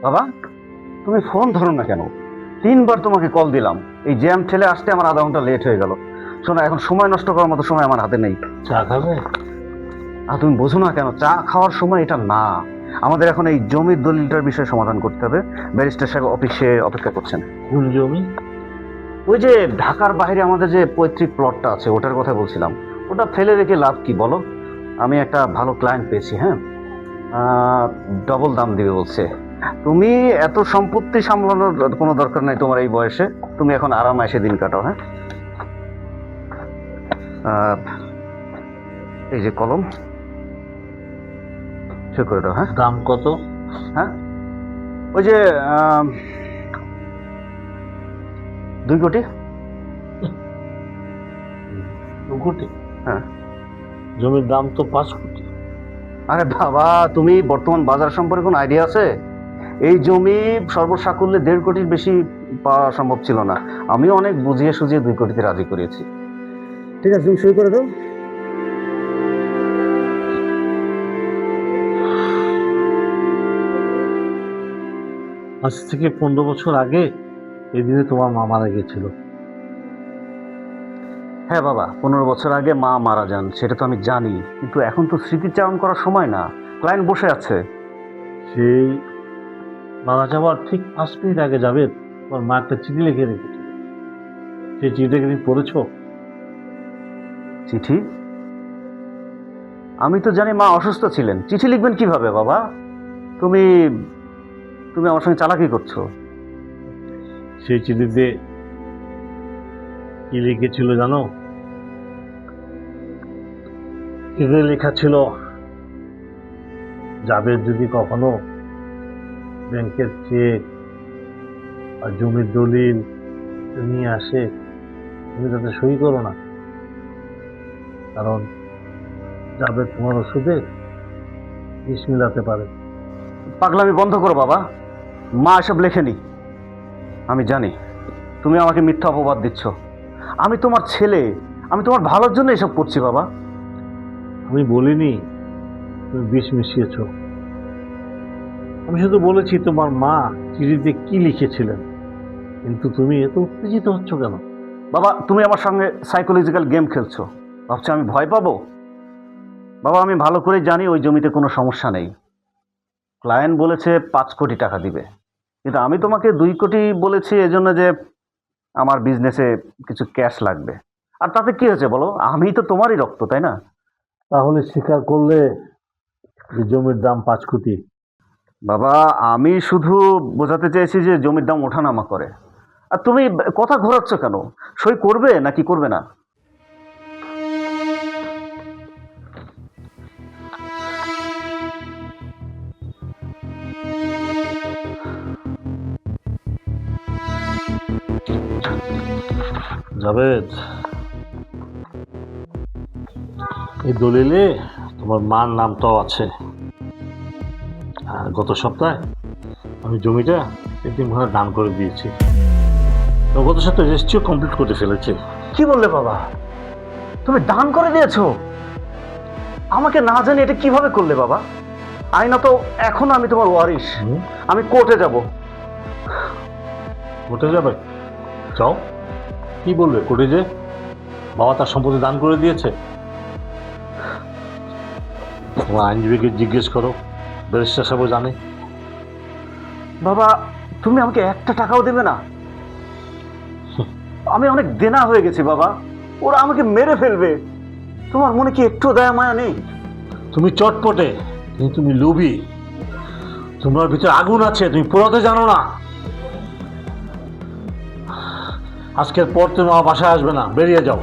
বাবা, তুমি ফোন ধরো না কেন? 3বার তোমাকে কল দিলাম, এই জ্যাম ঠেলে আসতে আমার আধা ঘন্টা লেট হয়ে গেল। শোনো, এখন সময় নষ্ট করার মতো সময় আমার হাতে নেই। চা খাবে? আর তুমি বোঝো না কেন? চা খাওয়ার সময় এটা না। আমাদের এখন এই জমির দলিলটার বিষয়ে সমাধান করতে হবে। ব্যারিস্টার সাহেব অফিসে অপেক্ষা করছেন। কোন জমি? ওই যে ঢাকার বাইরে আমাদের যে পৈতৃক প্লটটা আছে, ওটার কথা বলছিলাম। ওটা ফেলে রেখে লাভ কি বলো? আমি একটা ভালো ক্লায়েন্ট পেয়েছি। হ্যাঁ, ডবল দাম দিবে বলছে। তুমি এত সম্পত্তি সামলানোর কোনো দরকার নাই তোমার এই বয়সে। তুমি এখন আরামে এসে দিন কাটাও। হ্যাঁ, এই যে কলম, সই করে দাও। হ্যাঁ, দাম কত? হ্যাঁ, ওই যে 2 কোটি। 2 কোটি? হ্যাঁ। জমির দাম তো 5 কোটি। আরে বাবা, তুমি বর্তমান বাজার সম্পর্কে কোনো আইডিয়া আছে? এই জমি সর্বসাকুল্যে 1.5 কোটির বেশি পাওয়া সম্ভব ছিল না। আমি অনেক বুঝিয়ে সুঝিয়ে 2 কোটিতে রাজি করিয়েছি। ঠিক আছে, তুমি সই করে দাও। আজ থেকে 15 বছর আগে এই দিনে তোমার মা মারা গিয়েছিল। হ্যাঁ বাবা, 15 বছর আগে মা মারা যান, সেটা তো আমি জানি, কিন্তু এখন তো স্মৃতিচারণ করার সময় না। ক্লায়েন্ট বসে আছে। সেই মারা যাওয়ার ঠিক 5 মিনিট আগে যাবে তোমার মা একটা চিঠি লিখে রেখেছিল। সেই চিঠিটা কি তুমি পড়েছো? চিঠি? আমি তো জানি মা অসুস্থ ছিলেন, চিঠি লিখবেন কিভাবে বাবা? তুমি তুমি আমার সঙ্গে চালাকি করছো। সেই চিঠিতে কি লিখেছিল জানো? চিঠিতে লেখা ছিল, জাবেদ যদি কখনো ব্যাংকের চেক আর জমির দলিল নিয়ে আসে, তুমি তাতে সই করো না, কারণ জাবেদ তোমার ওষুধে বিষ মিলাতে পারে। পাগলামি বন্ধ করো বাবা, মা এসব লেখেনি। আমি জানি তুমি আমাকে মিথ্যা অপবাদ দিচ্ছ। আমি তোমার ছেলে, আমি তোমার ভালোর জন্য এসব করছি বাবা। আমি বলিনি তুমি বিষ মিশিয়েছ, আমি শুধু বলেছি তোমার মা চিঠিতে কি লিখেছিলেন। কিন্তু তুমি এত উত্তেজিত হচ্ছ কেন? বাবা, তুমি আমার সঙ্গে সাইকোলজিক্যাল গেম খেলছো। ভাবছো আমি ভয় পাবো? বাবা, আমি ভালো করে জানি ওই জমিতে কোনো সমস্যা নেই। ক্লায়েন্ট বলেছে 5 কোটি টাকা দিবে, কিন্তু আমি তোমাকে 2 কোটি বলেছি এজন্য যে আমার বিজনেসে কিছু ক্যাশ লাগবে। আর তাতে কি হয়েছে বলো? আমি তো তোমারই রক্ত, তাই না? তাহলে স্বীকার করলে যে জমির দাম 5 কোটি। বাবা, আমি শুধু বোঝাতে চেয়েছি যে জমির দাম ওঠানামা করে। আর তুমি কথা ঘোরাচ্ছ কেন? সই করবে নাকি করবে না? জাবেদ, এই দলিলে তোমার মার নামটাও আছে। আর গত সপ্তাহে আমি জমিটা এতিমখানা দান করে দিয়েছি। তো গত সপ্তাহে রেজিস্ট্রিও কমপ্লিট করে ফেলেছে। কি বললে বাবা? তুমি দান করে দিয়েছো? আমাকে না জানি এটা কিভাবে করলে বাবা? আইনত এখন আমি তোমার ওয়ারিশ। আমি কোর্টে যাব। কোর্টে যাবে? যাও, কি বলবে কোর্টে? যে বাবা তার সম্পত্তি দান করে দিয়েছে। তোমার আইনজীবীকে জিজ্ঞেস করো, ব্যারিস্টার সাহেব জানে। বাবা, তুমি আমাকে 1টা টাকাও দেবে না? আমি অনেক দেনা হয়ে গেছি বাবা, ওরা আমাকে মেরে ফেলবে। তোমার মনে কি একটু দয়া মায়া নেই? তুমি চটপটে, কিন্তু তুমি লোভী। তোমার ভিতরে আগুন আছে, তুমি পোড়াতে জানো না। আজকের পর তুমি আমার বাসায় আসবে না, বেরিয়ে যাও।